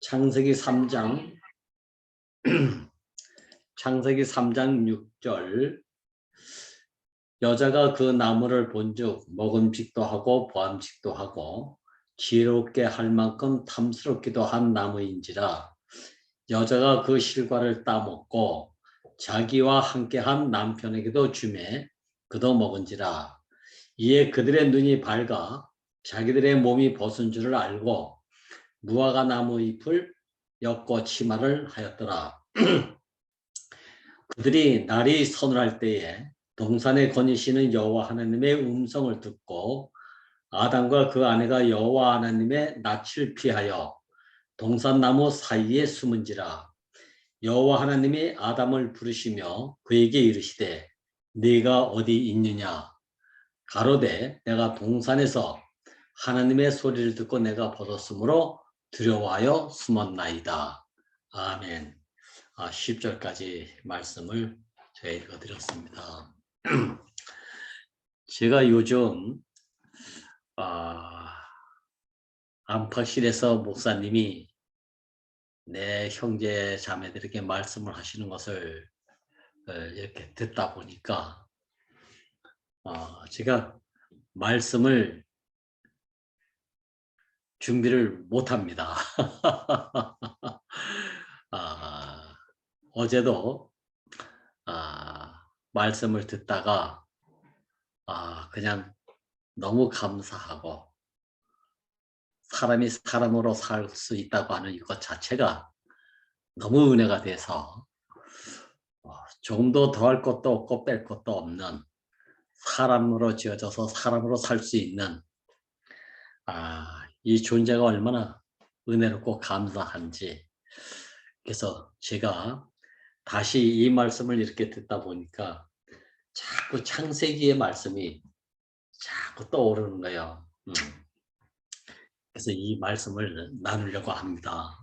창세기 3장 창세기 3장 6절 여자가 그 나무를 본즉 먹음직도 하고 보암직도 하고 지혜롭게 할 만큼 탐스럽기도 한 나무인지라 여자가 그 실과를 따먹고 자기와 함께한 남편에게도 주매 그도 먹은지라 이에 그들의 눈이 밝아 자기들의 몸이 벗은 줄을 알고 무화과 나무 잎을 엮고 치마를 하였더라. 그들이 날이 서늘할 때에 동산에 거니시는 여호와 하나님의 음성을 듣고 아담과 그 아내가 여호와 하나님의 낯을 피하여 동산나무 사이에 숨은지라. 여호와 하나님이 아담을 부르시며 그에게 이르시되 네가 어디 있느냐. 가로되 내가 동산에서 하나님의 소리를 듣고 내가 벗었으므로 두려워하여 숨었나이다. 아멘. 10절까지 말씀을 제가 읽어드렸습니다. 제가 요즘 안팎실에서 목사님이 내 형제 자매들에게 말씀을 하시는 것을 이렇게 듣다 보니까 제가 말씀을 준비를 못합니다. 어제도 말씀을 듣다가 그냥 너무 감사하고 사람이 사람으로 살 수 있다고 하는 이것 자체가 너무 은혜가 돼서 조금도 더할 것도 없고 뺄 것도 없는 사람으로 지어져서 사람으로 살 수 있는 이 존재가 얼마나 은혜롭고 감사한지. 그래서 제가 다시 이 말씀을 이렇게 듣다 보니까 자꾸 창세기의 말씀이 자꾸 떠오르는 거예요. 그래서 이 말씀을 나누려고 합니다.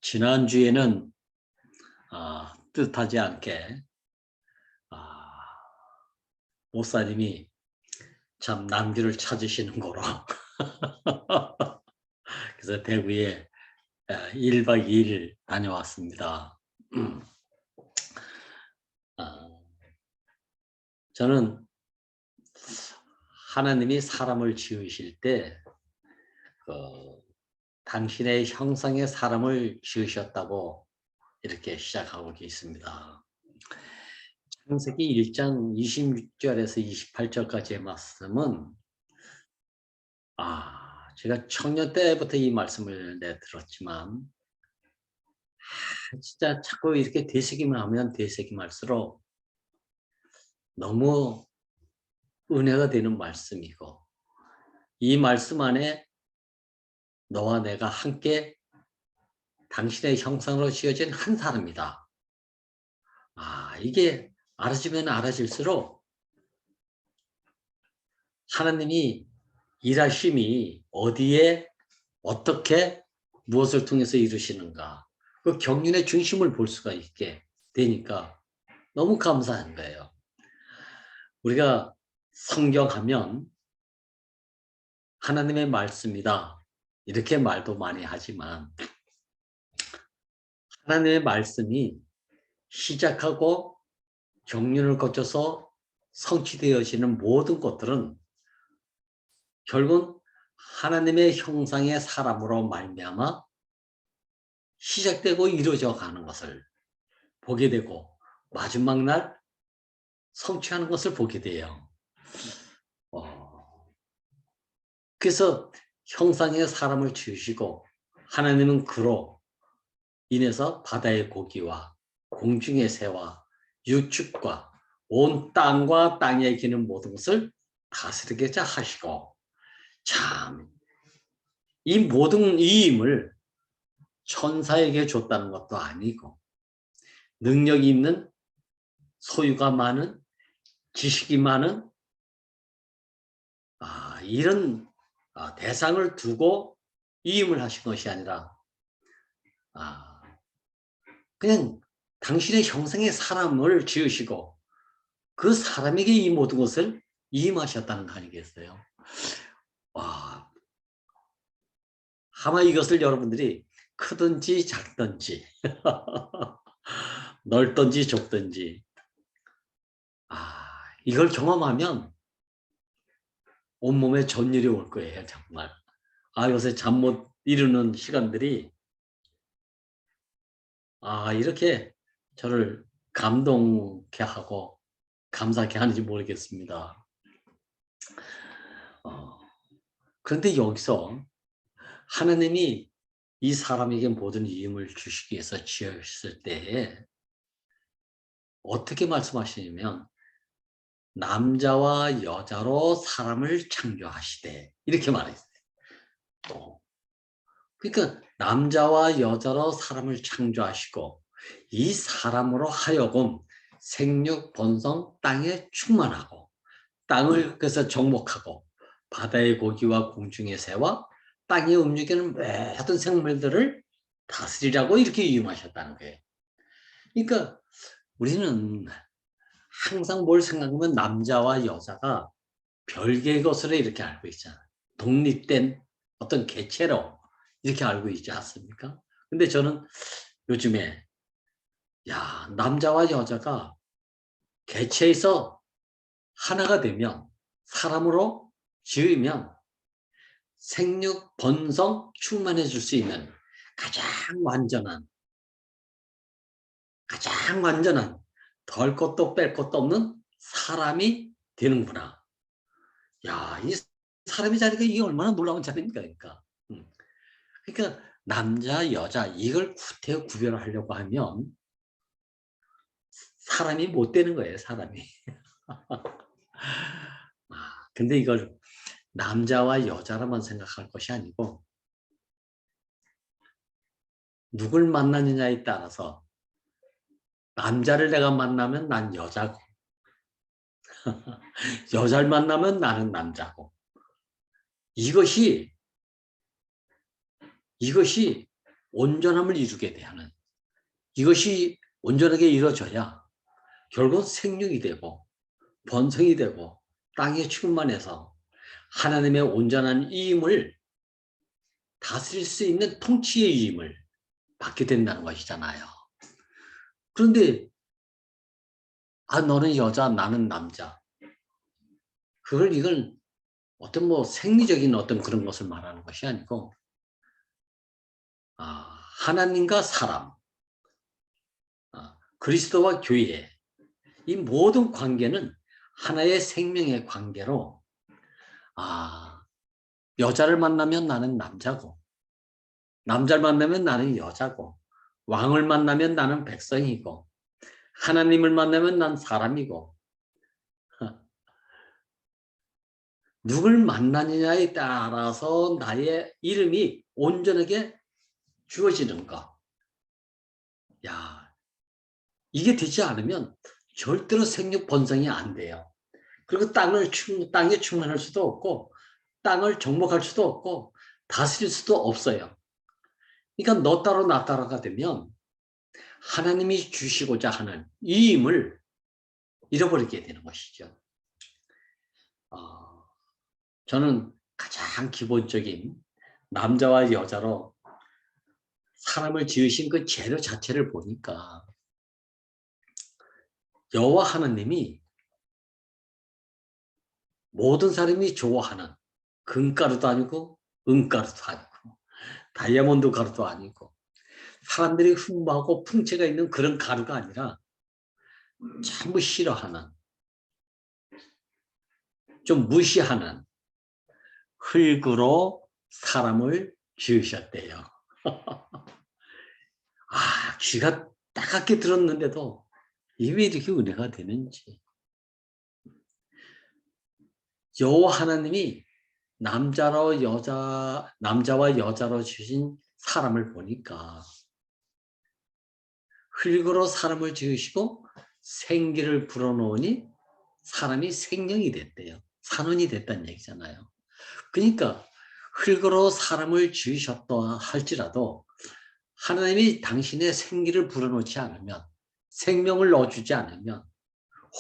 지난주에는 뜻하지 않게 목사님이 참 남주를 찾으시는 거로 그래서 대구에 1박 2일 다녀왔습니다. 저는 하나님이 사람을 지으실 때 당신의 형상의 사람을 지으셨다고 이렇게 시작하고 있습니다. 창세기 1장 26절에서 28절까지의 말씀은 제가 청년 때부터 이 말씀을 들었지만 진짜 자꾸 이렇게 되새기만 하면 되새김할수록 너무 은혜가 되는 말씀이고 이 말씀 안에 너와 내가 함께 당신의 형상으로 지어진 한 사람이다. 이게 알아지면 알아질수록 하나님이 일하심이 어디에 어떻게 무엇을 통해서 이루시는가 그 경륜의 중심을 볼 수가 있게 되니까 너무 감사한 거예요. 우리가 성경하면 하나님의 말씀이다 이렇게 말도 많이 하지만 하나님의 말씀이 시작하고 경륜을 거쳐서 성취되어지는 모든 것들은 결국은 하나님의 형상의 사람으로 말미암아 시작되고 이루어져 가는 것을 보게 되고 마지막 날 성취하는 것을 보게 돼요. 그래서 형상의 사람을 지으시고 하나님은 그로 인해서 바다의 고기와 공중의 새와 유축과 온 땅과 땅에 기는 모든 것을 다스리게 하시고 참 이 모든 이 힘을 천사에게 줬다는 것도 아니고 능력이 있는 소유가 많은 지식이 많은 이런 대상을 두고 이 힘을 하신 것이 아니라 그냥 당신의 형상의 사람을 지으시고 그 사람에게 이 모든 것을 임하셨다는 거 아니겠어요? 아마 이것을 여러분들이 크든지 작든지 넓든지 좁든지 이걸 경험하면 온몸에 전율이 올 거예요. 정말. 요새 잠 못 이루는 시간들이 이렇게 저를 감동케 하고 감사케 하는지 모르겠습니다. 그런데 여기서 하나님이 이 사람에게 모든 이름을 주시기 위해서 지으셨을 때에 어떻게 말씀하시냐면 남자와 여자로 사람을 창조하시되 이렇게 말했어요. 그러니까 남자와 여자로 사람을 창조하시고 이 사람으로 하여금 생육 번성 땅에 충만하고 땅을 그래서 정복하고 바다의 고기와 공중의 새와 땅에 움직이는 모든 생물들을 다스리라고 이렇게 이임하셨다는 거예요. 그러니까 우리는 항상 뭘 생각하면 남자와 여자가 별개의 것으로 이렇게 알고 있잖아요. 독립된 어떤 개체로 이렇게 알고 있지 않습니까? 근데 저는 요즘에 남자와 여자가 개체에서 하나가 되면 사람으로 지으면 생육, 번성, 충만해질 수 있는 가장 완전한 덜 것도 뺄 것도 없는 사람이 되는구나. 이 사람의 자리가 이게 얼마나 놀라운 자리입니까? 그러니까 남자, 여자 이걸 구별하려고 하면 사람이 못 되는 거예요. 사람이. 근데 이걸 남자와 여자라만 생각할 것이 아니고 누굴 만나느냐에 따라서 남자를 내가 만나면 난 여자고 여자를 만나면 나는 남자고 이것이 온전함을 이루게 되는 이것이 온전하게 이루어져야 결국 생육이 되고 번성이 되고 땅에 충만해서 하나님의 온전한 이임을 다스릴 수 있는 통치의 이임을 받게 된다는 것이잖아요. 그런데 너는 여자 나는 남자 이걸 어떤 생리적인 어떤 그런 것을 말하는 것이 아니고 하나님과 사람 그리스도와 교회 이 모든 관계는 하나의 생명의 관계로 여자를 만나면 나는 남자고 남자를 만나면 나는 여자고 왕을 만나면 나는 백성이고 하나님을 만나면 난 사람이고 누굴 만나느냐에 따라서 나의 이름이 온전하게 주어지는 것. 이게 되지 않으면 절대로 생육 번성이 안 돼요. 그리고 땅에 충만할 수도 없고 땅을 정복할 수도 없고 다스릴 수도 없어요. 그러니까 너 따로 나 따라가 되면 하나님이 주시고자 하는 이 힘을 잃어버리게 되는 것이죠. 저는 가장 기본적인 남자와 여자로 사람을 지으신 그 재료 자체를 보니까 여호와 하나님이 모든 사람이 좋아하는 금가루도 아니고 은가루도 아니고 다이아몬드 가루도 아니고 사람들이 흠모하고 풍채가 있는 그런 가루가 아니라 전부 싫어하는 좀 무시하는 흙으로 사람을 지으셨대요. 귀가 따갑게 들었는데도 왜 이렇게 은혜가 되는지. 여호와 하나님이 남자와 여자로 주신 사람을 보니까 흙으로 사람을 지으시고 생기를 불어넣으니 사람이 생명이 됐대요. 산원이 됐다는 얘기잖아요. 그러니까 흙으로 사람을 지으셨다 할지라도 하나님이 당신의 생기를 불어넣지 않으면 생명을 넣어주지 않으면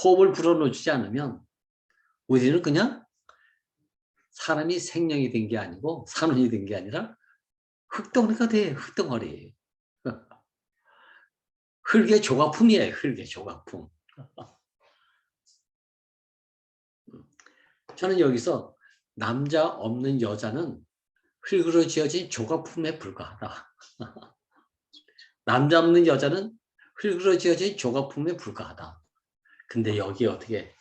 호흡을 불어넣지 않으면 우리는 그냥 사람이 생명이 된 게 아니고 산원이 된 게 아니라 흙덩어리가 돼. 흙덩어리. 흙의 조각품이에요. 흙의 조각품. 저는 여기서 남자 없는 여자는 흙으로 지어진 조각품에 불과하다. 남자 없는 여자는 흙으로 지어진 조각품에 불과하다. 근데 여기 어떻게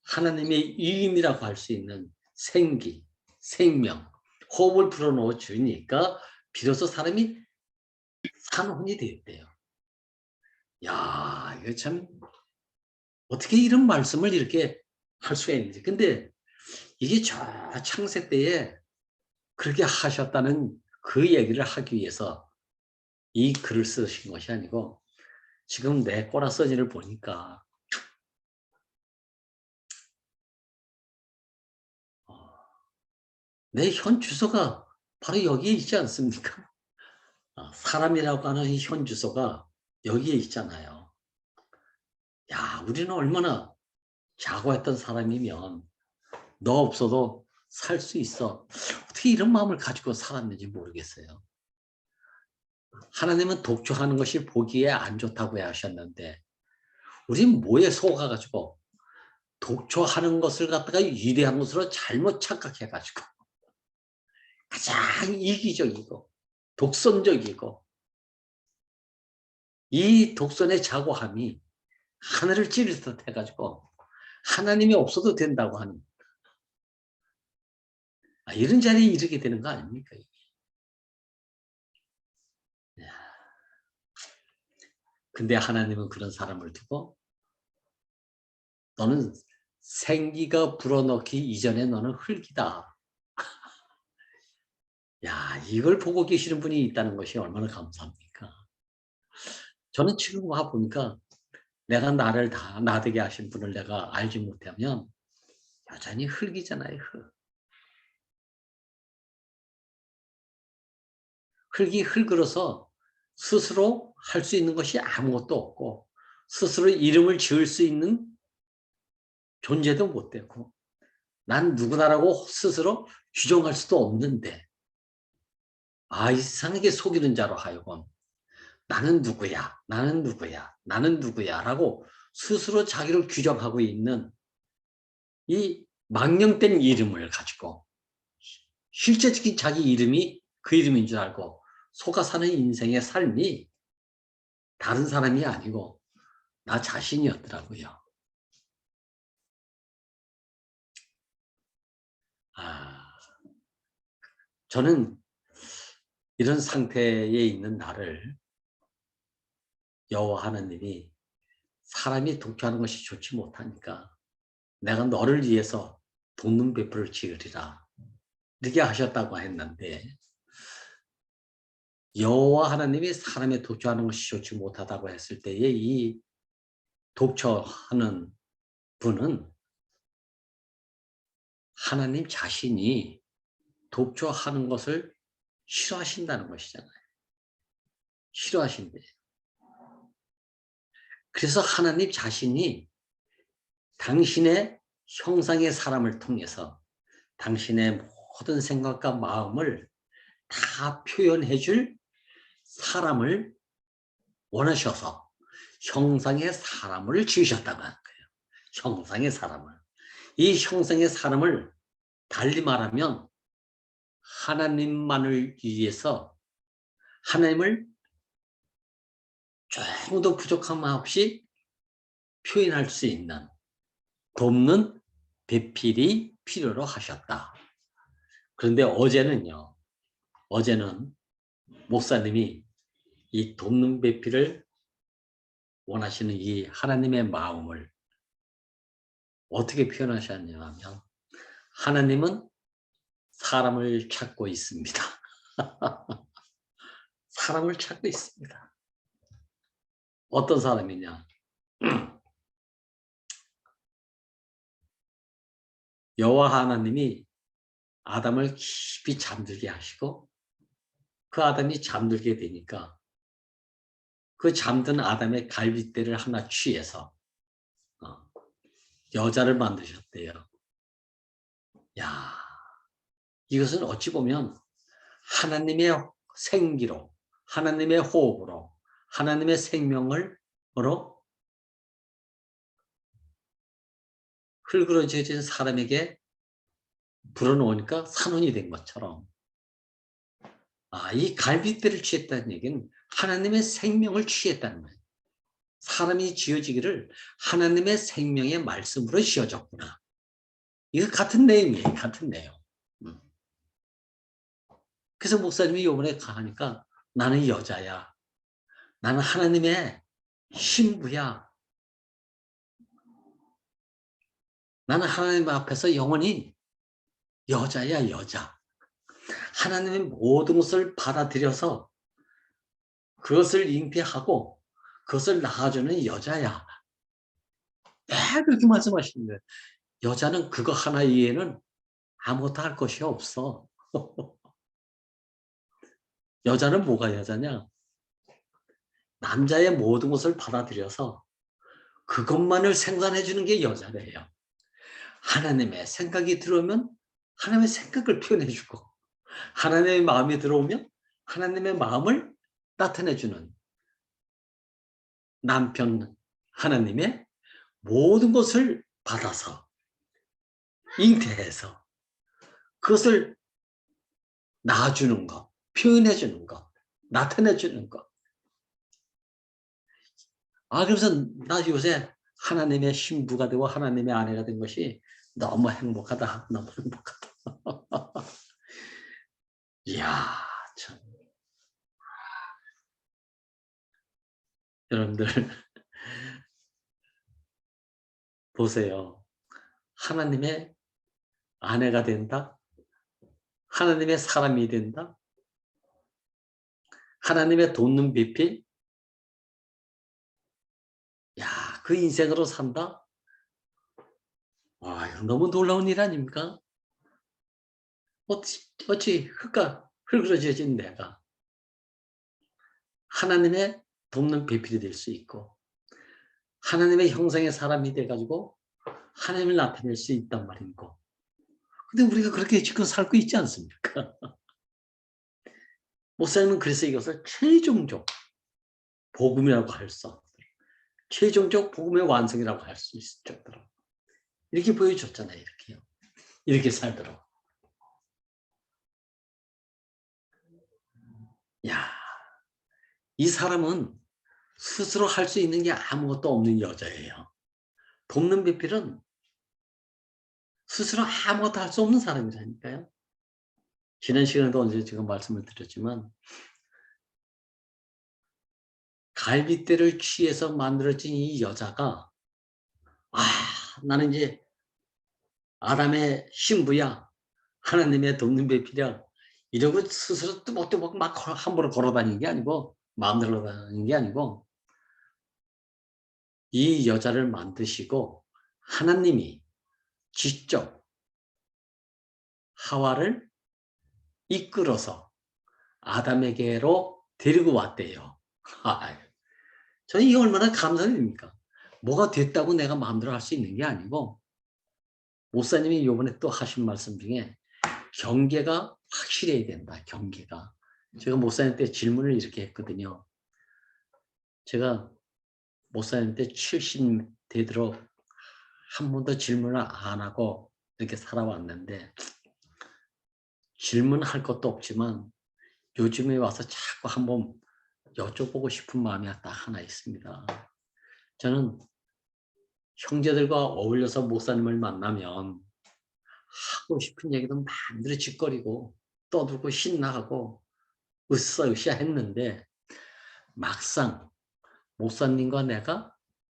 하나님의 이름이라고 할 수 있는 생기, 생명, 호흡을 불어넣어 주니까 비로소 사람이 산혼이 되었대요. 야, 이거 참 어떻게 이런 말씀을 이렇게 할 수가 있는지. 근데 이게 저 창세 때에 그렇게 하셨다는 그 얘기를 하기 위해서 이 글을 쓰신 것이 아니고 지금 내 꼬라 써지를 보니까 내 현 주소가 바로 여기에 있지 않습니까? 사람이라고 하는 현 주소가 여기에 있잖아요. 야, 우리는 얼마나 자고했던 사람이면 너 없어도 살 수 있어. 어떻게 이런 마음을 가지고 살았는지 모르겠어요. 하나님은 독초하는 것이 보기에 안 좋다고 하셨는데 우린 뭐에 속아가지고 독초하는 것을 갖다가 위대한 것으로 잘못 착각해가지고 가장 이기적이고 독선적이고 이 독선의 자고함이 하늘을 찌를 듯 해가지고 하나님이 없어도 된다고 하는 이런 자리에 이르게 되는 거 아닙니까? 근데 하나님은 그런 사람을 두고 너는 생기가 불어넣기 이전에 너는 흙이다. 야, 이걸 보고 계시는 분이 있다는 것이 얼마나 감사합니까? 저는 지금 와 보니까 내가 나를 다 나되게 하신 분을 내가 알지 못하면 여전히 흙이잖아요. 흙. 흙이 흙으로서 스스로 할 수 있는 것이 아무것도 없고 스스로 이름을 지을 수 있는 존재도 못 되고 난 누구나라고 스스로 규정할 수도 없는데 이상하게 속이는 자로 하여금 나는 누구야, 나는 누구야, 나는 누구야 라고 스스로 자기를 규정하고 있는 이 망령된 이름을 가지고 실제적인 자기 이름이 그 이름인 줄 알고 속아 사는 인생의 삶이 다른 사람이 아니고 나 자신이었더라고요. 저는 이런 상태에 있는 나를 여호와 하나님이 사람이 독주하는 것이 좋지 못하니까 내가 너를 위해서 돕는 배풀을 지으리라 이렇게 하셨다고 했는데 여호와 하나님이 사람의 독주하는 것이 좋지 못하다고 했을 때에 이 독처하는 분은 하나님 자신이 독처하는 것을 싫어하신다는 것이잖아요. 싫어하신대요. 그래서 하나님 자신이 당신의 형상의 사람을 통해서 당신의 모든 생각과 마음을 다 표현해 줄 사람을 원하셔서 형상의 사람을 지으셨다고 하는 거예요. 형상의 사람을. 이 형상의 사람을 달리 말하면 하나님만을 위해서 하나님을 조금도 부족함 없이 표현할 수 있는 돕는 배필이 필요로 하셨다. 그런데 어제는 목사님이 이 돕는 배필을 원하시는 이 하나님의 마음을 어떻게 표현하셨냐면 하나님은 사람을 찾고 있습니다. 사람을 찾고 있습니다. 어떤 사람이냐? 여호와 하나님이 아담을 깊이 잠들게 하시고 그 아담이 잠들게 되니까 그 잠든 아담의 갈빗대를 하나 취해서 여자를 만드셨대요. 야, 이것은 어찌 보면 하나님의 생기로, 하나님의 호흡으로, 하나님의 생명을 흘그러져진 사람에게 불어놓으니까 산원이 된 것처럼, 이 갈빗대를 취했다는 얘기는 하나님의 생명을 취했다는 거예요. 사람이 지어지기를 하나님의 생명의 말씀으로 지어졌구나. 이거 같은 내용이에요. 같은 내용. 그래서 목사님이 요번에 가니까 나는 여자야. 나는 하나님의 신부야. 나는 하나님 앞에서 영원히 여자야, 여자. 하나님의 모든 것을 받아들여서 그것을 잉태하고 그것을 낳아주는 여자야. 그렇게 말씀하시는 거예요. 여자는 그거 하나 이외에는 아무것도 할 것이 없어. 여자는 뭐가 여자냐? 남자의 모든 것을 받아들여서 그것만을 생산해 주는 게 여자래요. 하나님의 생각이 들어오면 하나님의 생각을 표현해 주고, 하나님의 마음이 들어오면 하나님의 마음을 나타내 주는 남편 하나님의 모든 것을 받아서 잉태해서 그것을 낳아주는 것, 표현해 주는 것, 나타내 주는 것. 그래서 나 요새 하나님의 신부가 되고 하나님의 아내가 된 것이 너무 행복하다. 너무 행복하다. 이야, 참. 여러분들 보세요. 하나님의 아내가 된다. 하나님의 사람이 된다. 하나님의 돕는 비필. 그 인생으로 산다. 이거 너무 놀라운 일 아닙니까? 어찌 흘그러져진 내가 하나님의 돕는 배필이 될 수 있고 하나님의 형상의 사람이 돼가지고 하나님을 나타낼 수 있단 말이고. 근데 우리가 그렇게 지금 살고 있지 않습니까? 목사님은 그래서 이것을 최종적 복음이라고 할 수 없도록, 최종적 복음의 완성이라고 할 수 있을 정도로 이렇게 보여줬잖아요. 이렇게요. 이렇게 살도록. 이 사람은 스스로 할 수 있는 게 아무것도 없는 여자예요. 돕는 배필은 스스로 아무것도 할 수 없는 사람이라니까요. 지난 시간에도 언제 제가 말씀을 드렸지만 갈빗대를 취해서 만들어진 이 여자가 나는 이제 아담의 신부야. 하나님의 돕는 배필이야. 이러고 스스로 뚜벅뚜벅 막 함부로 걸어다니는 게 아니고 마음대로 다니는 게 아니고 이 여자를 만드시고 하나님이 직접 하와를 이끌어서 아담에게로 데리고 왔대요. 저는 이게 얼마나 감사드립니까? 뭐가 됐다고 내가 마음대로 할 수 있는 게 아니고 목사님이 이번에 또 하신 말씀 중에 경계가 확실해야 된다. 경계가. 제가 목사님 때 질문을 이렇게 했거든요. 제가 목사님 때 70 되도록 한 번도 질문을 안 하고 이렇게 살아왔는데 질문할 것도 없지만 요즘에 와서 자꾸 한번 여쭤보고 싶은 마음이 딱 하나 있습니다. 저는 형제들과 어울려서 목사님을 만나면 하고 싶은 얘기도 마음대로 짓거리고 떠들고 신나하고 으쌰으쌰 했는데 막상 목사님과 내가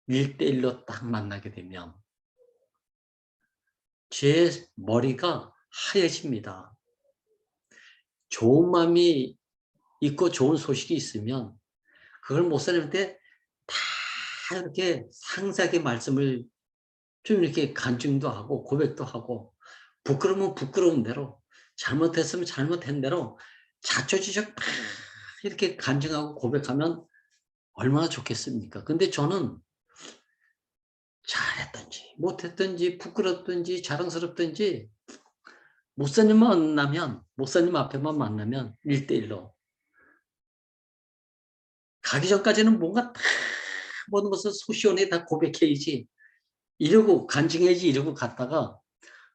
1대1로 딱 만나게 되면 제 머리가 하얘집니다. 좋은 마음이 있고 좋은 소식이 있으면 그걸 목사님한테 다 이렇게 상세하게 말씀을 좀 이렇게 간증도 하고 고백도 하고 부끄러우면 부끄러운 대로 잘못했으면 잘못한 대로 자초지적 이렇게 간증하고 고백하면 얼마나 좋겠습니까? 근데 저는 잘했든지 못했든지 부끄럽든지 자랑스럽든지 목사님 앞에만 만나면 1대1로 가기 전까지는 뭔가 다 모든 것을 소시원에 다 고백해야지 이러고 간증해야지 이러고 갔다가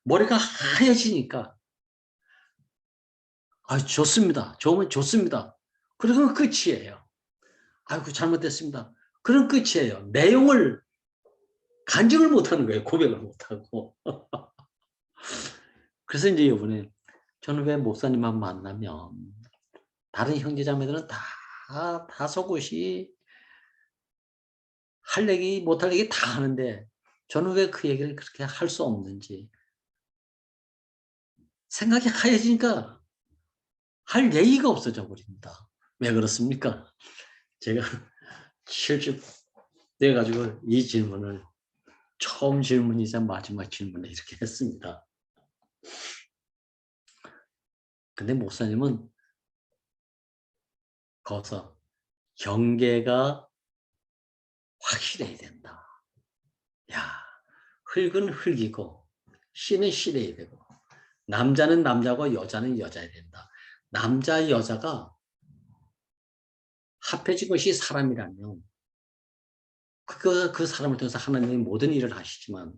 머리가 하얘지니까 아 좋습니다. 좋으면 좋습니다. 그러면 끝이에요. 아이고 잘못됐습니다. 그럼 끝이에요. 내용을 간증을 못하는 거예요. 고백을 못하고. 그래서 이제 이번에 저는 왜 목사님만 만나면 다른 형제자매들은 다 속옷이 할 얘기 못할 얘기 다 하는데 저는 왜 그 얘기를 그렇게 할 수 없는지 생각이 하얘지니까 할 얘기가 없어져 버립니다. 왜 그렇습니까? 제가 70 돼 가지고 이 질문을 처음 질문이자 마지막 질문을 이렇게 했습니다. 근데 목사님은 거기서 경계가 확실해야 된다. 야, 흙은 흙이고 씨는 씨래야 되고 남자는 남자고 여자는 여자야 된다. 남자 여자가 합해진 것이 사람이라면 그 사람을 통해서 하나님이 모든 일을 하시지만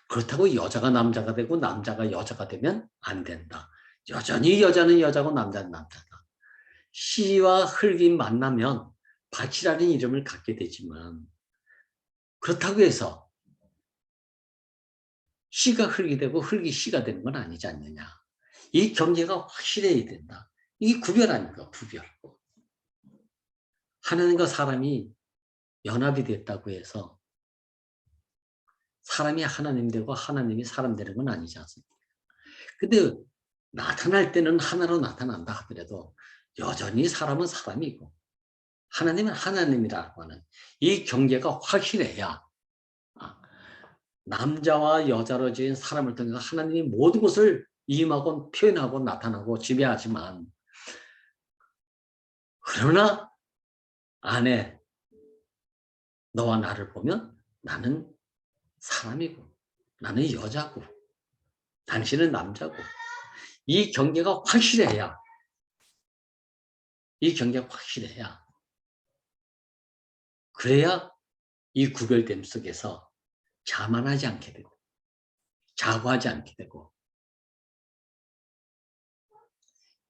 그렇다고 여자가 남자가 되고 남자가 여자가 되면 안 된다. 여전히 여자는 여자고 남자는 남자다. 씨와 흙이 만나면 밭이라는 이름을 갖게 되지만 그렇다고 해서 씨가 흙이 되고 흙이 씨가 되는 건 아니지 않느냐. 이 경계가 확실해야 된다. 이게 구별 아닙니까? 구별. 하나님과 사람이 연합이 됐다고 해서 사람이 하나님 되고 하나님이 사람 되는 건 아니지 않습니까? 근데 나타날 때는 하나로 나타난다 하더라도 여전히 사람은 사람이고 하나님은 하나님이라고 하는 이 경계가 확실해야 남자와 여자로 지은 사람을 통해서 하나님이 모든 것을 임하고 표현하고 나타나고 지배하지만 그러나 안에 너와 나를 보면 나는 사람이고 나는 여자고 당신은 남자고 이 경계가 확실해야 이 경계가 확실해야 그래야 이 구별됨 속에서 자만하지 않게 되고 자고하지 않게 되고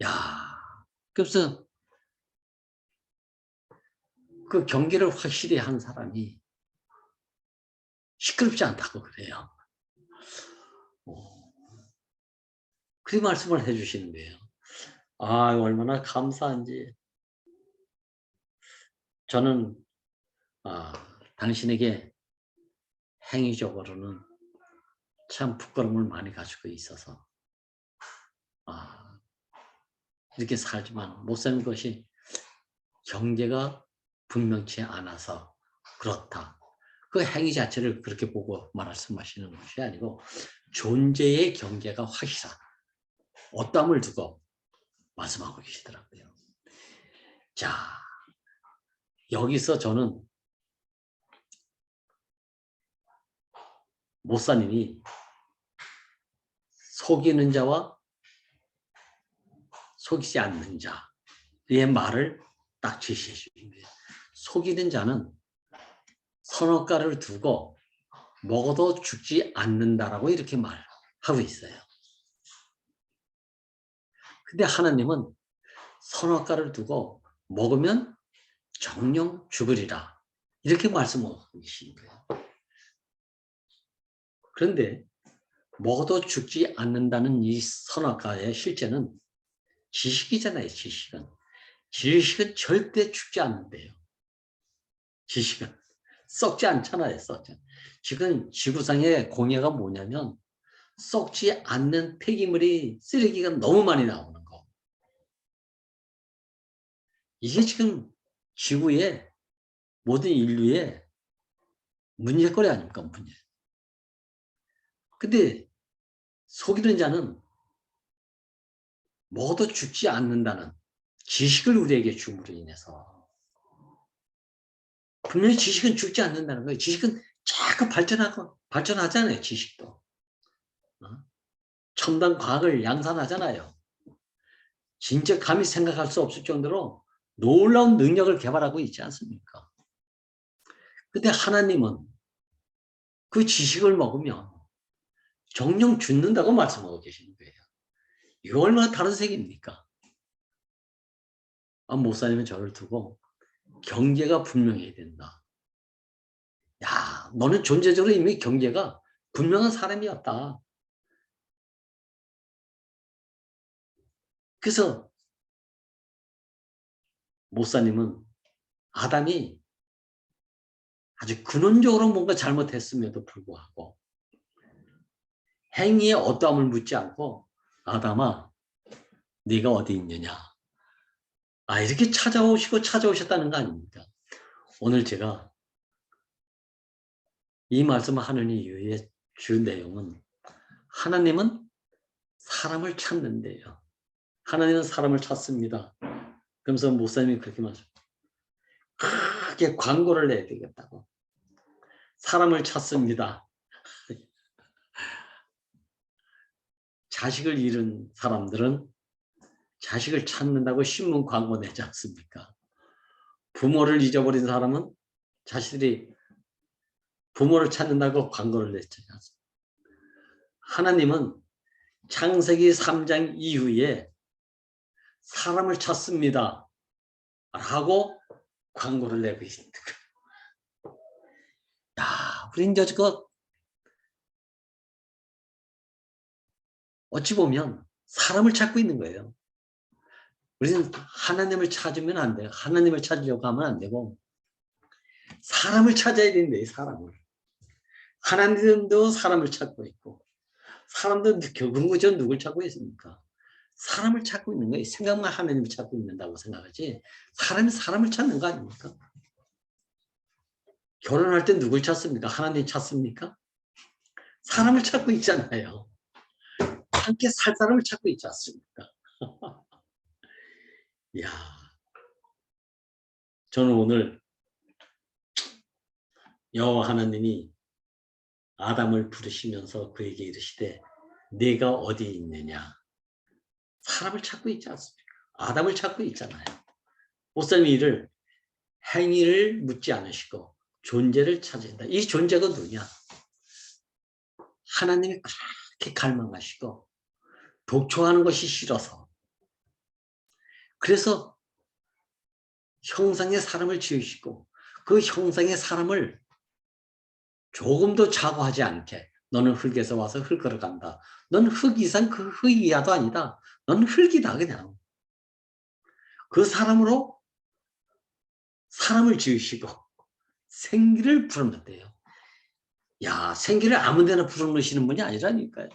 야 그래서 그 경계를 확실히 한 사람이 시끄럽지 않다고 그래요. 그 말씀을 해주시는 거예요. 아 얼마나 감사한지 저는 당신에게 행위적으로는 참 부끄러움을 많이 가지고 있어서 이렇게 살지만 못 사는 것이 경계가 분명치 않아서 그렇다. 그 행위 자체를 그렇게 보고 말씀하시는 것이 아니고 존재의 경계가 확실하다. 어땀을 두고 말씀하고 계시더라고요. 자, 여기서 저는 목사님이 속이는 자와 속이지 않는 자의 말을 딱 제시해 주는 거예요. 속이는 자는 선악과를 두고 먹어도 죽지 않는다라고 이렇게 말하고 있어요. 근데 하나님은 선악과를 두고 먹으면 정령 죽으리라 이렇게 말씀하고 계신 거예요. 그런데 먹어도 죽지 않는다는 이 선악과의 실제는 지식이잖아요. 지식은 절대 죽지 않는데요. 지식은 썩지 않잖아요. 지금 지구상의 공해가 뭐냐면 썩지 않는 폐기물이 쓰레기가 너무 많이 나오는 거. 이게 지금 지구의 모든 인류의 문제거리 아닙니까? 문제. 근데 속이는 자는 먹어도 죽지 않는다는 지식을 우리에게 줌으로 인해서 분명히 지식은 죽지 않는다는 거예요. 지식은 자꾸 발전하잖아요. 지식도. 첨단 과학을 양산하잖아요. 진짜 감히 생각할 수 없을 정도로 놀라운 능력을 개발하고 있지 않습니까? 근데 하나님은 그 지식을 먹으면 정령 죽는다고 말씀하고 계시는 거예요. 이거 얼마나 다른 세계입니까? 목사님은 저를 두고 경계가 분명해야 된다. 야, 너는 존재적으로 이미 경계가 분명한 사람이었다. 그래서 목사님은 아담이 아주 근원적으로 뭔가 잘못했음에도 불구하고 행위의 어떠함을 묻지 않고 아담아 네가 어디 있느냐. 이렇게 찾아오셨다는 거 아닙니까? 오늘 제가 이 말씀을 하는 이유의 주 내용은 하나님은 사람을 찾는데요. 하나님은 사람을 찾습니다. 그러면서 목사님이 그렇게 말합니다. 크게 광고를 내야 되겠다고. 사람을 찾습니다. 자식을 잃은 사람들은 자식을 찾는다고 신문 광고 내지 않습니까? 부모를 잊어버린 사람은 자식들이 부모를 찾는다고 광고를 냈지 않습니까? 하나님은 창세기 3장 이후에 사람을 찾습니다. 라고 광고를 내고 있습니다. 야, 우리 이제 어찌 보면 사람을 찾고 있는 거예요. 우리는 하나님을 찾으면 안 돼요. 하나님을 찾으려고 하면 안 되고 사람을 찾아야 된대요. 사람을. 하나님도 사람을 찾고 있고 사람도 결국은 누굴 찾고 있습니까? 사람을 찾고 있는 거예요. 생각만 하나님을 찾고 있는다고 생각하지 사람이 사람을 찾는 거 아닙니까? 결혼할 때 누굴 찾습니까? 하나님 찾습니까? 사람을 찾고 있잖아요. 함께 살 사람을 찾고 있지 않습니까? 이야, 저는 오늘 여호와 하나님이 아담을 부르시면서 그에게 이르시되 네가 어디 있느냐. 사람을 찾고 있지 않습니까? 아담을 찾고 있잖아요. 목사님이 이를 행위를 묻지 않으시고 존재를 찾으신다. 이 존재가 누구냐? 하나님이 그렇게 갈망하시고 독촉하는 것이 싫어서 그래서 형상의 사람을 지으시고 그 형상의 사람을 조금도 자고하지 않게 너는 흙에서 와서 흙으로 간다. 넌 흙 이상 그 흙 이하도 아니다. 넌 흙이다 그냥. 그 사람으로 사람을 지으시고 생기를 불어넣대요. 야, 생기를 아무 데나 불어넣으시는 분이 아니라니까요.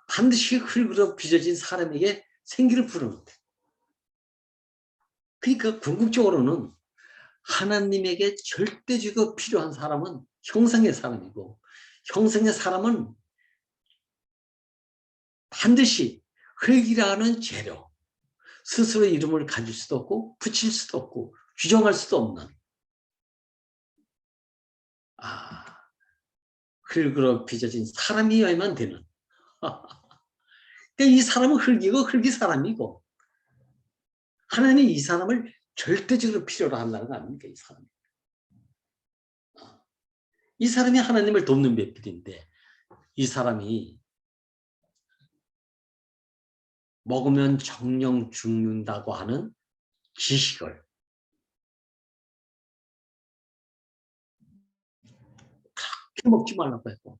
반드시 흙으로 빚어진 사람에게 생기를 불어넣대. 그러니까 궁극적으로는 하나님에게 절대적으로 필요한 사람은 형상의 사람이고 형상의 사람은 반드시 흙이라는 재료, 스스로 이름을 가질 수도 없고 붙일 수도 없고 규정할 수도 없는 흙으로 빚어진 사람이어야만 되는 그러니까 이 사람은 흙이고 흙이 사람이고 하나님이 이 사람을 절대적으로 필요로 한다는 거 아닙니까? 이 사람이 하나님을 돕는 배필인데 이 사람이 먹으면 정령 죽는다고 하는 지식을 그렇게 먹지 말라고 했고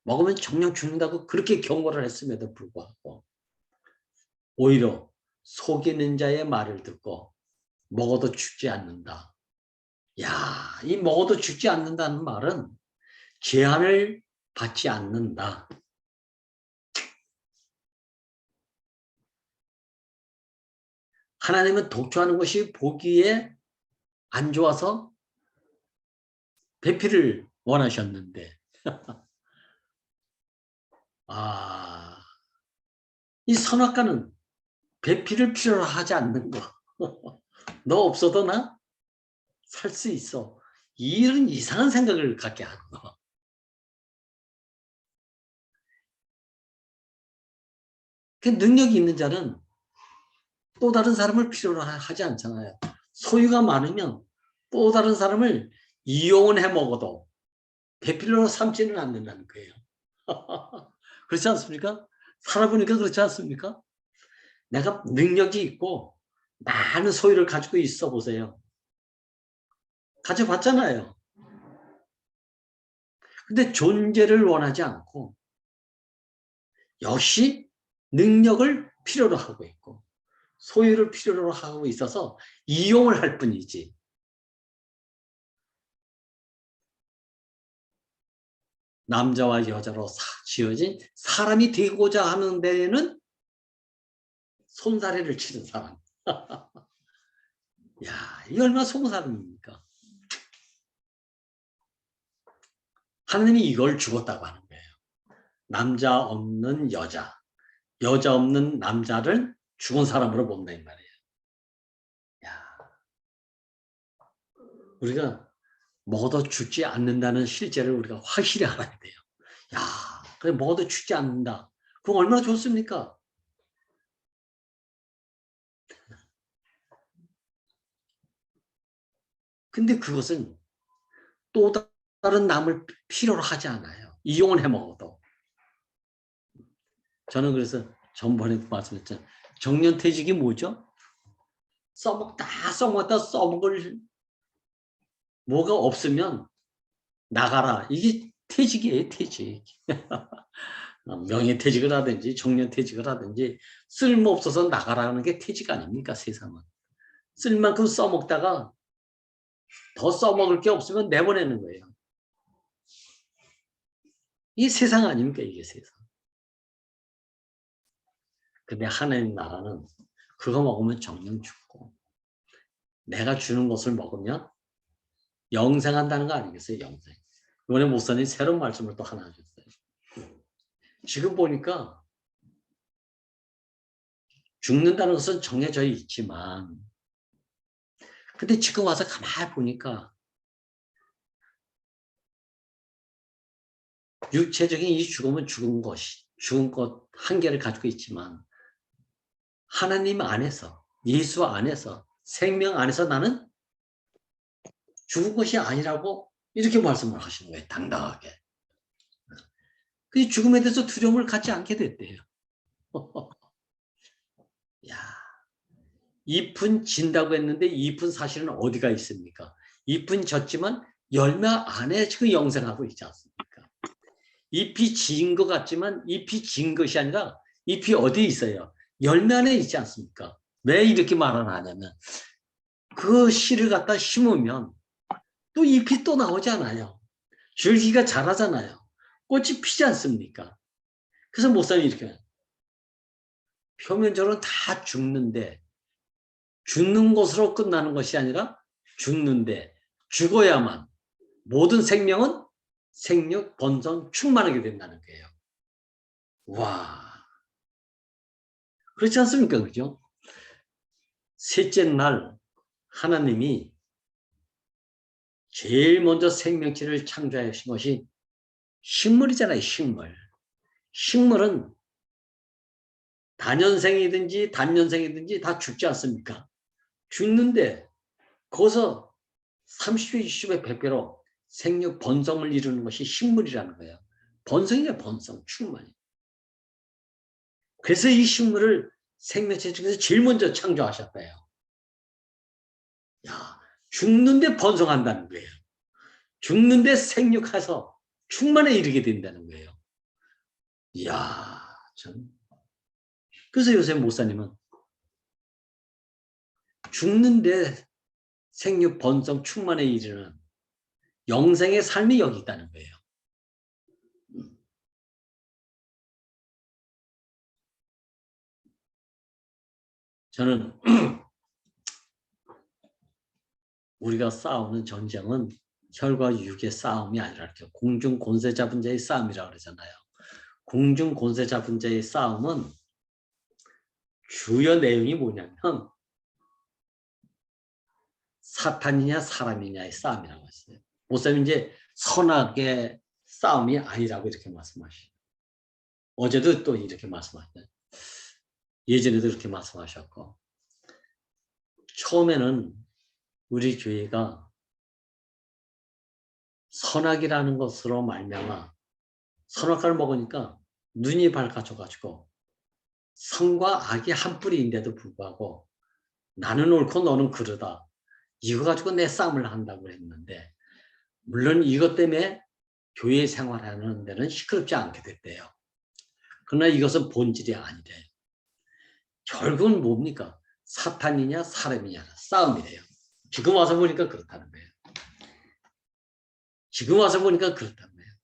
먹으면 정령 죽는다고 그렇게 경고를 했음에도 불구하고 오히려 속이는 자의 말을 듣고 먹어도 죽지 않는다. 야, 이 먹어도 죽지 않는다는 말은 제한을 받지 않는다. 하나님은 독초하는 것이 보기에 안 좋아서 배필을 원하셨는데 이 선악과는 배필을 필요로 하지 않는 거. 너 없어도 나 살 수 있어. 이런 이상한 생각을 갖게 하는 거. 그 능력이 있는 자는 또 다른 사람을 필요로 하지 않잖아요. 소유가 많으면 또 다른 사람을 이용해 먹어도 배필로로 삼지는 않는다는 거예요. 그렇지 않습니까? 살아보니까 그렇지 않습니까? 내가 능력이 있고 많은 소유를 가지고 있어 보세요. 가져봤잖아요. 근데 존재를 원하지 않고 역시 능력을 필요로 하고 있고 소유를 필요로 하고 있어서 이용을 할 뿐이지. 남자와 여자로 지어진 사람이 되고자 하는 데에는 손사래를 치는 사람. 야, 이 얼마나 속은 사람입니까? 하나님이 이걸 죽었다고 하는 거예요. 남자 없는 여자, 여자 없는 남자를 죽은 사람으로 본다는 말이에요. 야, 우리가 먹어도 죽지 않는다는 실제를 우리가 확실히 알아야 돼요. 야, 그래 먹어도 죽지 않는다. 그럼 얼마나 좋습니까? 근데 그것은 또 다른 남을 필요로 하지 않아요. 이용을 해 먹어도. 저는 그래서 전번에도 말씀했잖아요. 정년퇴직이 뭐죠? 써먹다 써먹을 뭐가 없으면 나가라. 이게 퇴직이에요, 퇴직. 명예퇴직을 하든지 정년퇴직을 하든지 쓸모없어서 나가라는 게 퇴직 아닙니까, 세상은. 쓸 만큼 써먹다가 더 써먹을 게 없으면 내보내는 거예요. 이게 세상 아닙니까, 이게 세상. 근데 하나님 나라는 그거 먹으면 정령 죽고 내가 주는 것을 먹으면 영생한다는 거 아니겠어요, 영생. 이번에 목사님 새로운 말씀을 또 하나 하셨어요. 지금 보니까 죽는다는 것은 정해져 있지만 근데 지금 와서 가만히 보니까 육체적인 이 죽음은 죽은 것 한계를 가지고 있지만 하나님 안에서 예수 안에서 생명 안에서 나는 죽은 것이 아니라고 이렇게 말씀을 하시는 거예요. 당당하게. 그 죽음에 대해서 두려움을 갖지 않게 됐대요. 야, 잎은 진다고 했는데 잎은 사실은 어디가 있습니까? 잎은 졌지만 열매 안에 지금 영생하고 있지 않습니까? 잎이 진 것 같지만 잎이 진 것이 아니라 잎이 어디에 있어요? 열매 안에 있지 않습니까? 왜 이렇게 말을 하냐면 그 씨를 갖다 심으면 또 잎이 또 나오잖아요. 줄기가 자라잖아요. 꽃이 피지 않습니까? 그래서 목사님이 이렇게 표면적으로 다 죽는데 죽는 것으로 끝나는 것이 아니라 죽는데 죽어야만 모든 생명은 생육, 번성, 충만하게 된다는 거예요. 와, 그렇지 않습니까? 그죠? 셋째 날 하나님이 제일 먼저 생명체를 창조하신 것이 식물이잖아요. 식물. 식물은 단연생이든지 단년생이든지 다 죽지 않습니까? 죽는데 거기서 30배, 60배, 100배로 생육 번성을 이루는 것이 식물이라는 거예요. 번성이냐 번성, 충만히. 그래서 이 식물을 생명체 중에서 제일 먼저 창조하셨대요. 야, 죽는데 번성한다는 거예요. 죽는데 생육해서 충만에 이르게 된다는 거예요. 이야, 참. 그래서 요새 목사님은 죽는데 생육, 번성, 충만에 이르는 영생의 삶이 여기 있다는 거예요. 저는 우리가 싸우는 전쟁은 혈과 육의 싸움이 아니라 이렇게 공중 권세 잡은 자의 싸움이라고 그러잖아요. 공중 권세 잡은 자의 싸움은 주요 내용이 뭐냐면 사탄이냐 사람이냐의 싸움이라고 했어요. 목사님 이제 선악의 싸움이 아니라고 이렇게 말씀하시죠. 어제도 또 이렇게 말씀하셨어요. 예전에도 이렇게 말씀하셨고 처음에는 우리 교회가 선악이라는 것으로 말미암아 선악과를 먹으니까 눈이 밝아져가지고 선과 악이 한 뿌리인데도 불구하고 나는 옳고 너는 그르다. 이거 가지고 내 싸움을 한다고 했는데 물론 이것 때문에 교회 생활하는 데는 시끄럽지 않게 됐대요. 그러나 이것은 본질이 아니래. 결국은 뭡니까? 사탄이냐 사람이냐 싸움이래요. 지금 와서 보니까 그렇다는 거예요. 지금 와서 보니까 그렇다는 거예요.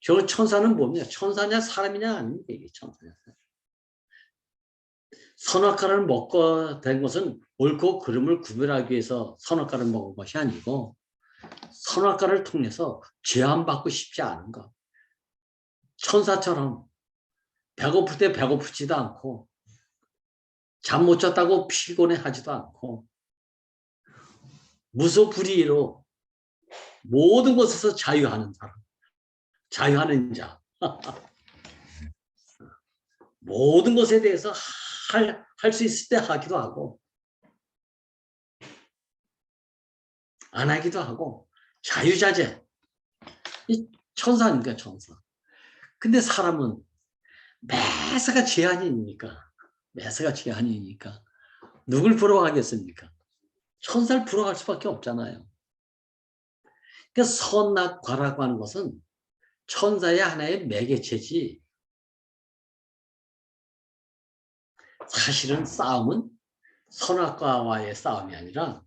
저 천사는 뭡니까? 천사냐 사람이냐 아닙니까? 이게 천사냐. 선악과를 먹고 된 것은 옳고 그름을 구별하기 위해서 선악과를 먹은 것이 아니고 선악과를 통해서 제한받고 싶지 않은 것. 천사처럼 배고플 때 배고프지도 않고 잠 못 잤다고 피곤해하지도 않고 무소불위로 모든 것에서 자유하는 사람. 자유하는 자. 모든 것에 대해서 할 수 있을 때 하기도 하고 안 하기도 하고 자유자재. 이 천사니까 천사. 근데 사람은 매사가 제한이니까 매사가 제한이니까 누굴 부러워하겠습니까? 천사를 부러워할 수밖에 없잖아요. 그러니까 선악과라고 하는 것은 천사의 하나의 매개체지 사실은 싸움은 선악과와의 싸움이 아니라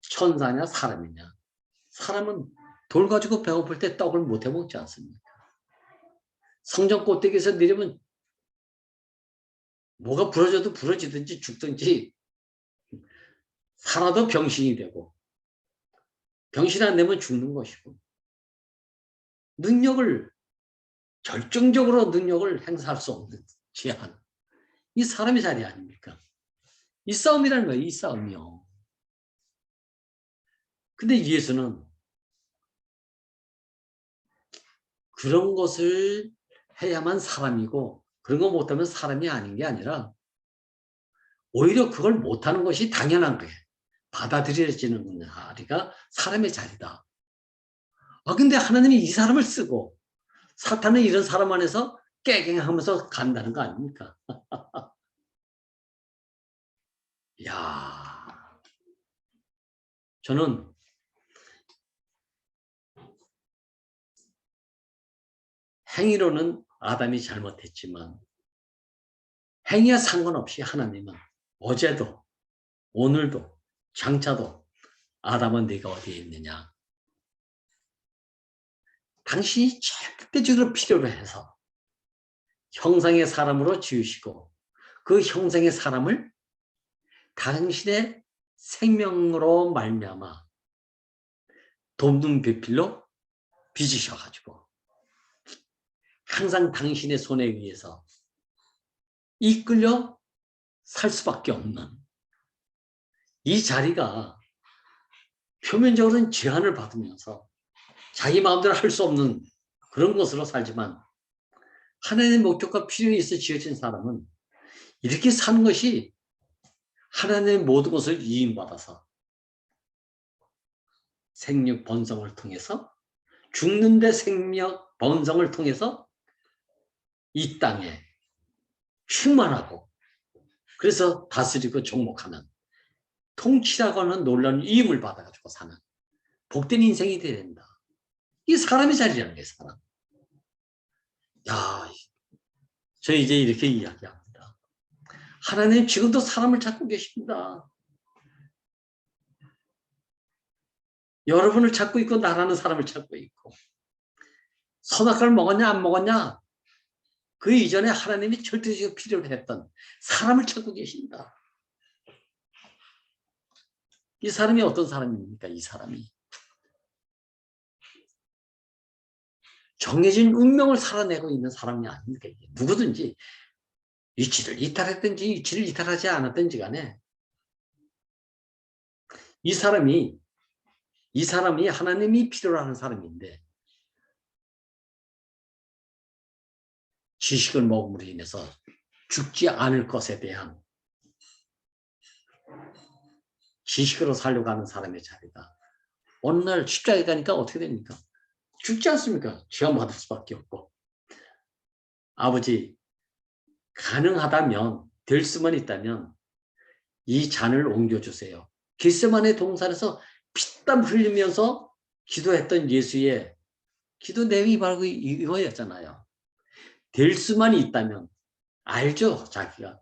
천사냐 사람이냐. 사람은 돌 가지고 배고플 때 떡을 못 해먹지 않습니까? 성전 꼭대기에서 내리면 뭐가 부러져도 부러지든지 죽든지 살아도 병신이 되고 병신 안 되면 죽는 것이고 능력을 결정적으로 능력을 행사할 수 없는 제한. 이 사람의 자리 아닙니까? 이 싸움이라는 거예요. 이 싸움이요. 근데 예수는 그런 것을 해야만 사람이고 그런 거 못하면 사람이 아닌 게 아니라 오히려 그걸 못하는 것이 당연한 거예요. 받아들여지는 자리가 사람의 자리다. 근데 하나님이 이 사람을 쓰고 사탄은 이런 사람 안에서 깨갱하면서 간다는 거 아닙니까? 야, 저는 행위로는 아담이 잘못했지만 행위와 상관없이 하나님은 어제도 오늘도 장차도 아담은 네가 어디에 있느냐. 당신이 절대적으로 필요로 해서 형상의 사람으로 지으시고 그 형상의 사람을 당신의 생명으로 말미암아 돕는 배필로 빚으셔가지고 항상 당신의 손에 의해서 이끌려 살 수밖에 없는 이 자리가 표면적으로는 제한을 받으면서 자기 마음대로 할 수 없는 그런 것으로 살지만 하나님의 목적과 필요에 있어 지어진 사람은 이렇게 사는 것이 하나님의 모든 것을 이임받아서 생육 번성을 통해서 죽는데 생명 번성을 통해서 이 땅에 충만하고 그래서 다스리고 종목하는 통치라고 하는 놀라운 이임을 받아가지고 사는 복된 인생이 되어야 된다. 이게 사람의 자리라는 게 사람. 야, 저 이제 이렇게 이야기합니다. 하나님 지금도 사람을 찾고 계십니다. 여러분을 찾고 있고 나라는 사람을 찾고 있고 선악과를 먹었냐 안 먹었냐 그 이전에 하나님이 절대적으로 필요로 했던 사람을 찾고 계십니다. 이 사람이 어떤 사람입니까? 이 사람이 정해진 운명을 살아내고 있는 사람이 아닙니까? 누구든지 위치를 이탈했든지 위치를 이탈하지 않았든지 간에 이 사람이 하나님이 필요로 하는 사람인데 지식을 먹음으로 인해서 죽지 않을 것에 대한 지식으로 살려고 하는 사람의 자리가 어느 날 십자가에 가니까 어떻게 됩니까? 죽지 않습니까? 죄만 받을 수밖에 없고. 아버지, 가능하다면, 될 수만 있다면 이 잔을 옮겨주세요. 겟세마네 동산에서 피땀 흘리면서 기도했던 예수의 기도 내용이 바로 이거였잖아요. 될 수만 있다면. 알죠, 자기가.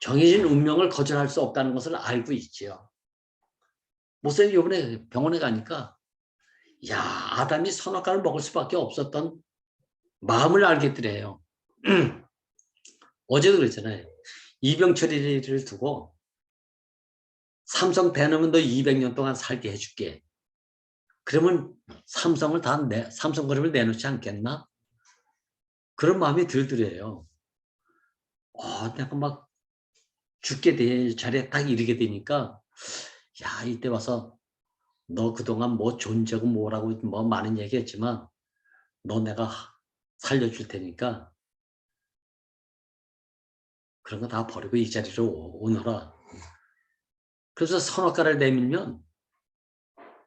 정해진 운명을 거절할 수 없다는 것을 알고 있지요. 목사님 이번에 병원에 가니까 야, 아담이 선악과를 먹을 수밖에 없었던 마음을 알겠더래요. 어제도 그랬잖아요. 이병철이를 두고 삼성 대놓으면 너 200년 동안 살게 해줄게. 그러면 삼성 그룹을 내놓지 않겠나? 그런 마음이 들더래요. 내가 막 죽게 될 자리에 딱 이르게 되니까 야, 이때 와서 너 그동안 뭐 존재고 뭐라고 뭐 많은 얘기했지만 너 내가 살려줄 테니까 그런 거 다 버리고 이 자리로 오너라. 그래서 선악과를 내밀면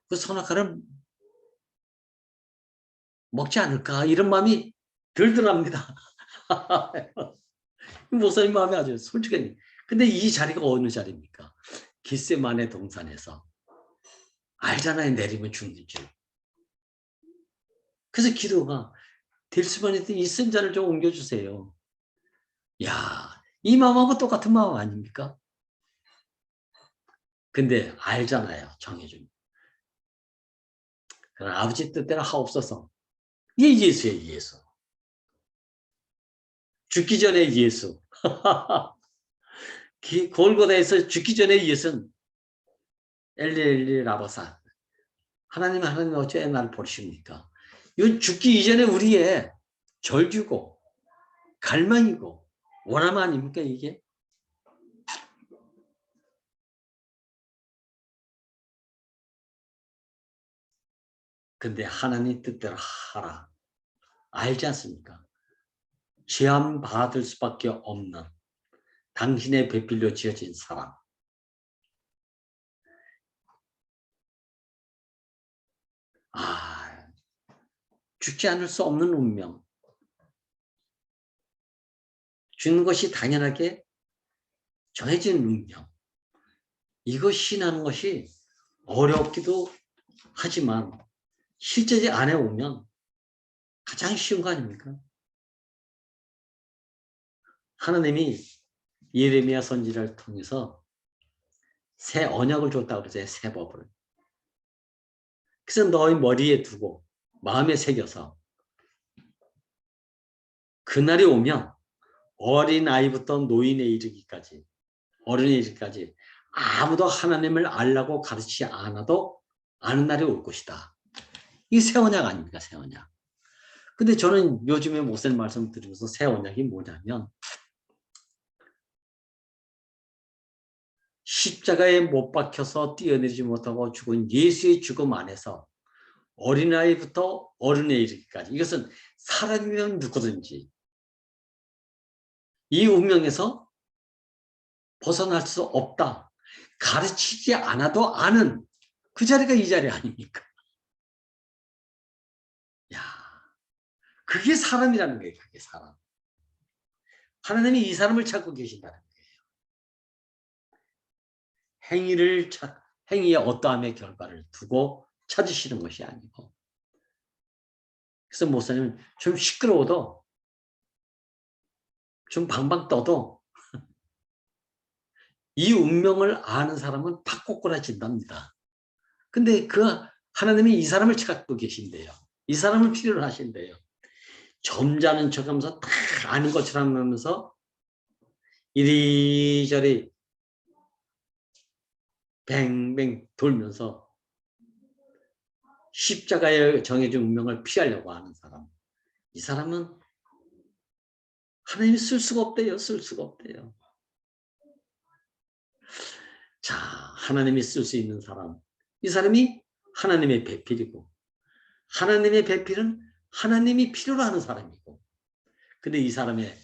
그 선악과를 먹지 않을까 이런 마음이 들더랍니다. 목사님 마음이 아주 솔직히. 근데 이 자리가 어느 자리입니까? 겟세마네 동산에서. 알잖아요. 내리면 죽는 줄. 그래서 기도가 될 수만 있으면 이 쓴 잔을 좀 옮겨주세요. 야, 이 마음하고 똑같은 마음 아닙니까? 근데 알잖아요. 정해준. 그러나 아버지 뜻대로 하옵소서. 이게 예수예요. 예수. 죽기 전에 예수. 골고다에서 죽기 전에 예수는 엘리 라바사. 하나님 어째 나를 버리십니까? 이건 죽기 이전에 우리의 절규고 갈망이고 원함 아닙니까 이게? 근데 하나님 뜻대로 하라. 알지 않습니까? 죄함 받을 수밖에 없는 당신의 배필로 지어진 사람. 죽지 않을 수 없는 운명. 죽는 것이 당연하게 정해진 운명. 이거 신하는 것이 어렵기도 하지만 실제 안에 오면 가장 쉬운 거 아닙니까? 하나님이 예레미야 선지자를 통해서 새 언약을 줬다고 그러죠. 새 법을. 그래서 너희 머리에 두고 마음에 새겨서 그날이 오면 어린아이부터 노인에 이르기까지 어른에 이르기까지 아무도 하나님을 알라고 가르치지 않아도 아는 날이 올 것이다. 이게 새 언약 아닙니까? 새 언약. 근데 저는 요즘에 목사님 말씀 드리면서 새 언약이 뭐냐면 십자가에 못 박혀서 뛰어내리지 못하고 죽은 예수의 죽음 안에서 어린아이부터 어른에 이르기까지 이것은 사람이면 누구든지 이 운명에서 벗어날 수 없다. 가르치지 않아도 아는 그 자리가 이 자리 아닙니까? 야, 그게 사람이라는 거예요. 그게 사람. 하나님이 이 사람을 찾고 계신다는 거예요. 행위의 어떠함의 결과를 두고 찾으시는 것이 아니고. 그래서 목사님은 좀 시끄러워도 좀 방방 떠도 이 운명을 아는 사람은 팍 꼬꾸라진답니다. 근데 그 하나님이 이 사람을 찾고 계신대요. 이 사람을 필요로 하신대요. 점잖은 척하면서 다 아는 것처럼 하면서 이리저리 뱅뱅 돌면서 십자가에 정해진 운명을 피하려고 하는 사람. 이 사람은 하나님이 쓸 수가 없대요. 쓸 수가 없대요. 자, 하나님이 쓸 수 있는 사람. 이 사람이 하나님의 배필이고 하나님의 배필은 하나님이 필요로 하는 사람이고 근데 이 사람의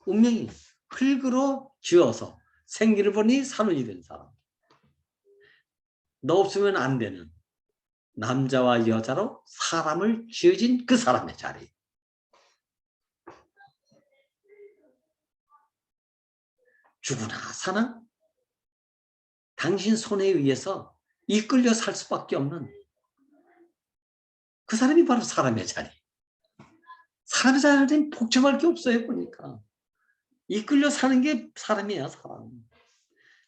운명이 흙으로 지어서 생기를 보니 산원이 된 사람. 너 없으면 안 되는 남자와 여자로 사람을 지어진 그 사람의 자리. 죽으나 사나 당신 손에 의해서 이끌려 살 수밖에 없는 그 사람이 바로 사람의 자리. 사람의 자리는 복잡할 게 없어요. 보니까 이끌려 사는 게 사람이야. 사람.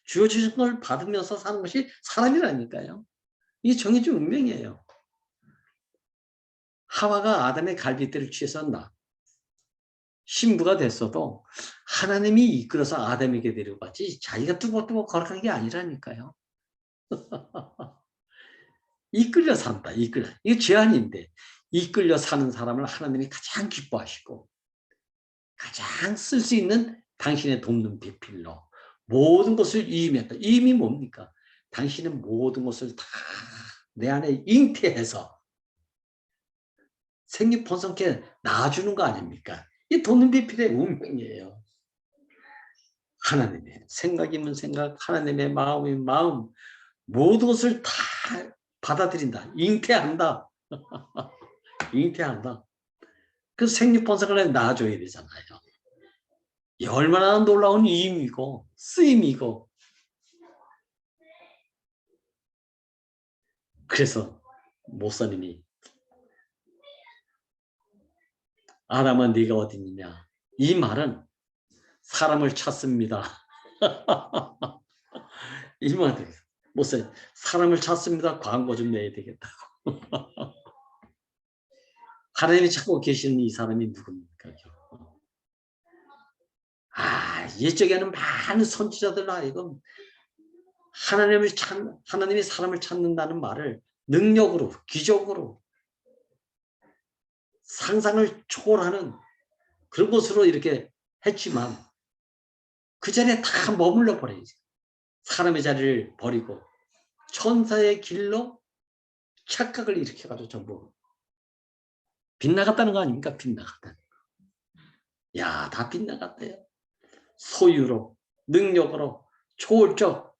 주어진 걸 받으면서 사는 것이 사람이라니까요. 이게 정해진 운명이에요. 하와가 아담의 갈빗대를 취해서 신부가 됐어도 하나님이 이끌어서 아담에게 데려갔지 자기가 뚜벅뚜벅 걸어간 게 아니라니까요. 이끌려 산다. 이끌려. 이게 제한인데 이끌려 사는 사람을 하나님이 가장 기뻐하시고 가장 쓸 수 있는 당신의 돕는 배필로 모든 것을 위임했다. 위임이 뭡니까? 당신은 모든 것을 다 내 안에 잉태해서 생육번성케 낳아주는 거 아닙니까? 이 돕는 배필의 운명이에요. 하나님의 생각이면 생각, 하나님의 마음이면 마음, 모든 것을 다 받아들인다. 잉태한다. 잉태한다. 그 생육번성을 낳아줘야 되잖아요. 이 얼마나 놀라운 임이고 쓰임이고. 그래서 목사님이 아담아 네가 어디 있느냐. 이 말은 사람을 찾습니다. 이 말은 목사님 사람을 찾습니다. 광고 좀 내야 되겠다고. 하나님이 찾고 계시는 이 사람이 누굽니까? 이쪽에는 많은 선지자들 하여금 하나님이 사람을 찾는다는 말을 능력으로, 기적으로, 상상을 초월하는 그런 것으로 이렇게 했지만 그 자리에 다 머물러 버려야지. 사람의 자리를 버리고 천사의 길로 착각을 일으켜가지고 전부 빗나갔다는 거 아닙니까? 빗나갔다. 야, 다 빗나갔대요. 소유로, 능력으로, 초월적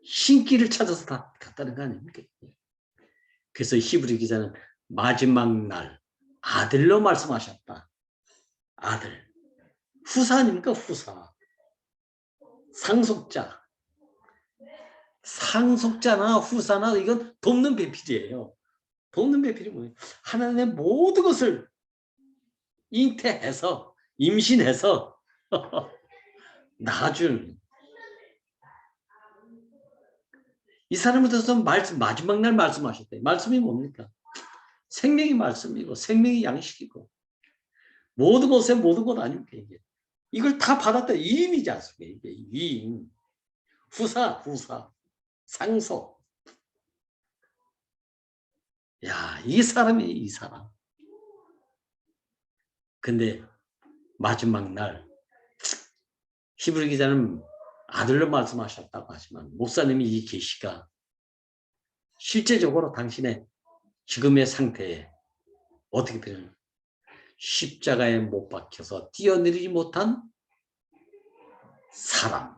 신기를 찾아서 다 갔다는 거 아닙니까? 그래서 히브리 기자는 마지막 날 아들로 말씀하셨다. 아들. 후사 아닙니까? 후사. 상속자. 상속자나 후사나 이건 돕는 배필이에요. 돕는 배필이 뭐예요? 하나님의 모든 것을 잉태해서 임신해서 낳아준 이 사람에 대해서 마지막 날 말씀하셨대요. 말씀이 뭡니까? 생명이 말씀이고 생명이 양식이고 모든 것에 모든 것 아닙니까? 이게. 이걸 다 받았다. 위임이지 않습니까? 이게 위임. 후사. 상속. 야, 이 사람이 이 사람. 근데 마지막 날 히브리 기자는 아들로 말씀하셨다고 하지만 목사님이 이 계시가 실제적으로 당신의 지금의 상태에 어떻게 되는 십자가에 못 박혀서 뛰어내리지 못한 사람.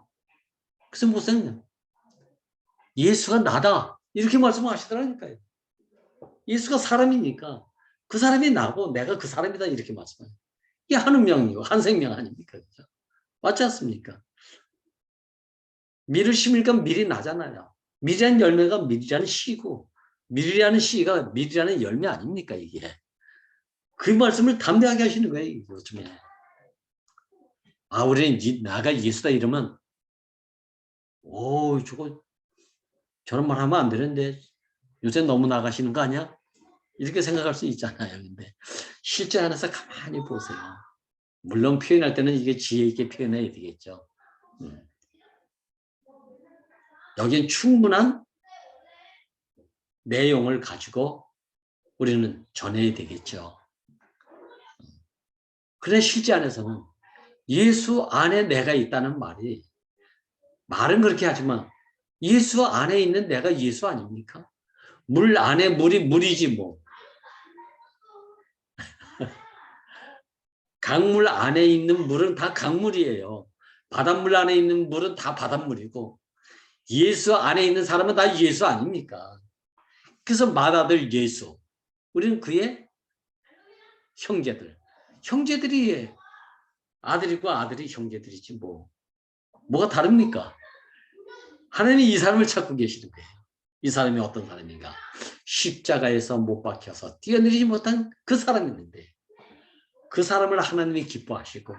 그래서 목사님 예수가 나다 이렇게 말씀하시더라니까요. 예수가 사람이니까 그 사람이 나고 내가 그 사람이다 이렇게 말씀해요. 이게 한 운명이고 한 생명 아닙니까? 그렇죠? 맞지 않습니까? 밀을 심으니까 밀이 나잖아요. 밀이라는 열매가 밀이라는 씨고 밀이라는 씨가 밀이라는 열매 아닙니까 이게. 그 말씀을 담대하게 하시는 거예요. 요즘에. 우리는 나가 예수다 이러면 저거 저런 말 하면 안 되는데 요새 너무 나가시는 거 아니야? 이렇게 생각할 수 있잖아요. 근데 실제 안에서 가만히 보세요. 물론 표현할 때는 이게 지혜 있게 표현해야 되겠죠. 여기엔 충분한 내용을 가지고 우리는 전해야 되겠죠. 그래 실제 안에서는 예수 안에 내가 있다는 말은 그렇게 하지만 예수 안에 있는 내가 예수 아닙니까? 물 안에 물이 물이지 뭐. 강물 안에 있는 물은 다 강물이에요. 바닷물 안에 있는 물은 다 바닷물이고 예수 안에 있는 사람은 다 예수 아닙니까? 그래서 맏아들 예수. 우리는 그의 형제들. 형제들이 아들이고 아들이 형제들이지 뭐. 뭐가 다릅니까? 하나님이 이 사람을 찾고 계시는 거예요. 이 사람이 어떤 사람인가? 십자가에서 못 박혀서 뛰어내리지 못한 그 사람이 있는데 그 사람을 하나님이 기뻐하시고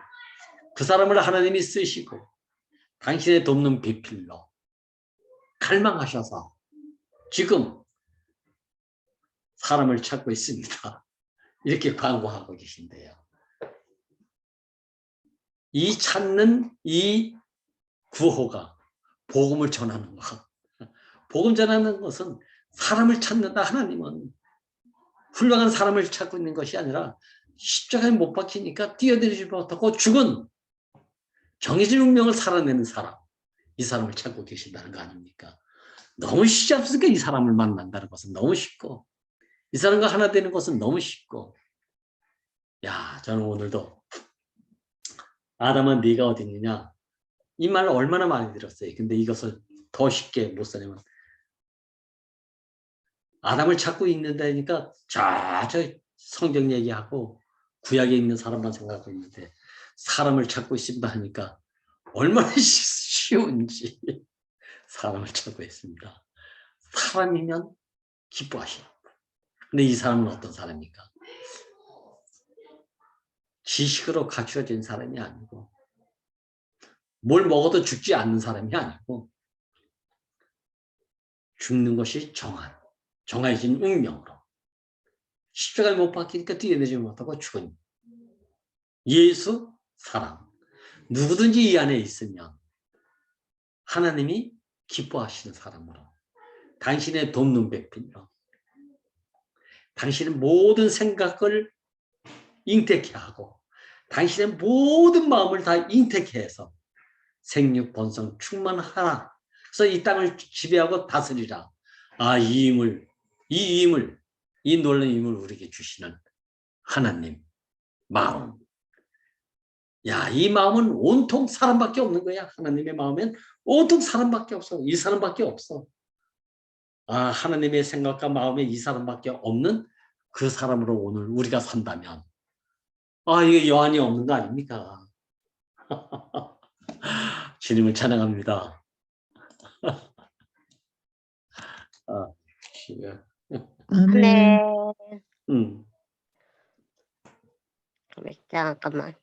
그 사람을 하나님이 쓰시고 당신의 돕는 비필로 갈망하셔서 지금 사람을 찾고 있습니다. 이렇게 광고하고 계신데요. 이 찾는 이 구호가 복음을 전하는 것. 복음 전하는 것은 사람을 찾는다. 하나님은 훌륭한 사람을 찾고 있는 것이 아니라 십자가에 못 박히니까 뛰어내리지 못하고 죽은 정해진 운명을 살아내는 사람. 이 사람을 찾고 계신다는 거 아닙니까? 너무 쉽지 않습니까? 이 사람을 만난다는 것은 너무 쉽고 이 사람과 하나 되는 것은 너무 쉽고 야, 저는 오늘도 아담아 네가 어디 있느냐 이 말을 얼마나 많이 들었어요. 근데 이것을 더 쉽게 못 쓰냐면 아담을 찾고 있는다니까 저 성경 얘기하고 구약에 있는 사람만 생각하고 있는데 사람을 찾고 있습니다 하니까 얼마나 쉬운지 사람을 찾고 있습니다. 사람이면 기뻐하시오. 근데 이 사람은 어떤 사람입니까? 지식으로 갖추어진 사람이 아니고 뭘 먹어도 죽지 않는 사람이 아니고 죽는 것이 정해진 운명으로 십자가에 못 박히니까 뛰어내지 못하고 죽은 예수 사랑. 누구든지 이 안에 있으면 하나님이 기뻐하시는 사람으로 당신의 돕는 백필로 당신의 모든 생각을 잉태케 하고 당신의 모든 마음을 다 잉태케 해서 생육 번성 충만하라. 그래서 이 땅을 지배하고 다스리라. 아, 이 놀라운 힘을 우리에게 주시는 하나님 마음. 야, 이 마음은 온통 사람밖에 없는 거야. 하나님의 마음엔 온통 사람밖에 없어. 이 사람밖에 없어. 아, 하나님의 생각과 마음에 이 사람밖에 없는 그 사람으로 오늘 우리가 산다면 아, 이게 여한이 없는 거 아닙니까? 주님을 찬양합니다. 아, 네. 음. 잠깐만.